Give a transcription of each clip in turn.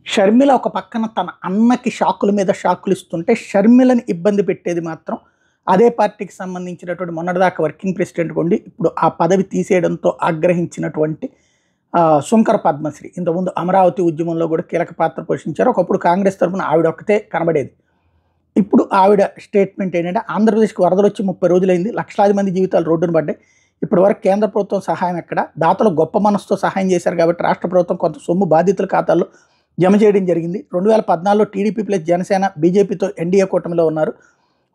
షర్మిల ఒక పక్కన తన అన్నకి షాకుల మీద షాకులు ఇస్తుంటే, షర్మిలని ఇబ్బంది పెట్టేది మాత్రం అదే పార్టీకి సంబంధించినటువంటి మొన్నటిదాకా వర్కింగ్ ప్రెసిడెంట్‌గా ఉండి, ఇప్పుడు ఆ పదవి తీసేయడంతో ఆగ్రహించినటువంటి శుంకర పద్మశ్రీ. ఇంతకుముందు అమరావతి ఉద్యమంలో కూడా కీలక పాత్ర పోషించారు. ఒకప్పుడు కాంగ్రెస్ తరఫున ఆవిడ ఒక్కతే కనబడేది. ఇప్పుడు ఆవిడ స్టేట్మెంట్ ఏంటంటే, ఆంధ్రప్రదేశ్‌కి వరదలొచ్చి 30 రోజులైంది. లక్షలాది మంది జీవితాలు రోడ్డున పడ్డాయి. ఇప్పటివరకు కేంద్ర ప్రభుత్వం సహాయం ఎక్కడ? దాతలు గొప్ప మనసుతో సహాయం చేశారు కాబట్టి రాష్ట్ర ప్రభుత్వం కొంత సొమ్ము బాధితుల ఖాతాల్లో జమ చేయడం జరిగింది. 2014లో టీడీపీ ప్లస్ జనసేన బీజేపీతో ఎన్డీఏ కూటమిలో ఉన్నారు.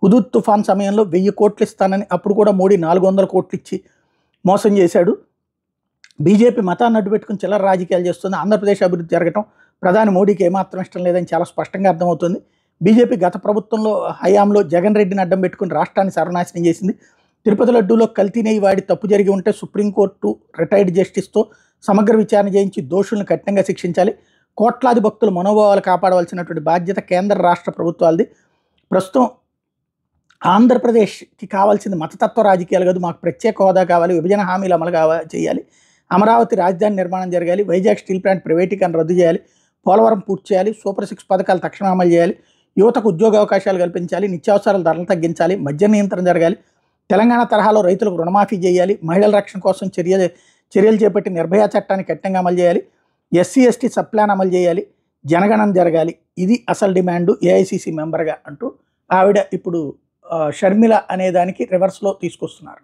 హుదూద్ తుఫాన్ సమయంలో 1000 కోట్లు ఇస్తానని అప్పుడు కూడా మోడీ 400 కోట్లు ఇచ్చి మోసం చేశాడు. బీజేపీ మతాన్ని అడ్డుపెట్టుకుని చిల్లర రాజకీయాలు చేస్తుంది. ఆంధ్రప్రదేశ్ అభివృద్ధి జరగటం ప్రధాని మోడీకి ఏమాత్రం ఇష్టం లేదని చాలా స్పష్టంగా అర్థమవుతుంది. బీజేపీ గత ప్రభుత్వంలో హయాంలో జగన్ రెడ్డిని అడ్డం పెట్టుకుని రాష్ట్రాన్ని సర్వనాశనం చేసింది. తిరుపతి లడ్డూలో కల్తీ నెయ్యి వాడి తప్పు జరిగి ఉంటే సుప్రీంకోర్టు రిటైర్డ్ జస్టిస్తో సమగ్ర విచారణ చేయించి దోషులను కఠినంగా శిక్షించాలి. కోట్లాది భక్తుల మనోభావాలు కాపాడవలసినటువంటి బాధ్యత కేంద్ర రాష్ట్ర ప్రభుత్వాలది. ప్రస్తుతం ఆంధ్రప్రదేశ్కి కావాల్సింది మతతత్వ రాజకీయాలు కాదు, మాకు ప్రత్యేక హోదా కావాలి, విభజన హామీలు అమలు చేయాలి, అమరావతి రాజధాని నిర్మాణం జరగాలి, వైజాగ్ స్టీల్ ప్లాంట్ ప్రైవేటీకరణ రద్దు చేయాలి, పోలవరం పూర్తి చేయాలి, సూపర్ 6 పథకాలు తక్షణం అమలు చేయాలి, యువతకు ఉద్యోగ అవకాశాలు కల్పించాలి, నిత్యావసరాల ధరలు తగ్గించాలి, మద్య నియంత్రణ జరగాలి, తెలంగాణ తరహాలో రైతులకు రుణమాఫీ చేయాలి, మహిళల రక్షణ కోసం చర్యలు చేపట్టి నిర్భయ చట్టాన్ని కఠినంగా అమలు చేయాలి, ఎస్సీ ఎస్టీ సబ్ ప్లాన్ అమలు చేయాలి, జనగణన జరగాలి. ఇది అసలు డిమాండు ఏఐసిసి మెంబర్గా అంటూ ఆవిడ ఇప్పుడు షర్మిల అనే దానికి రివర్స్లో తీసుకొస్తున్నారు.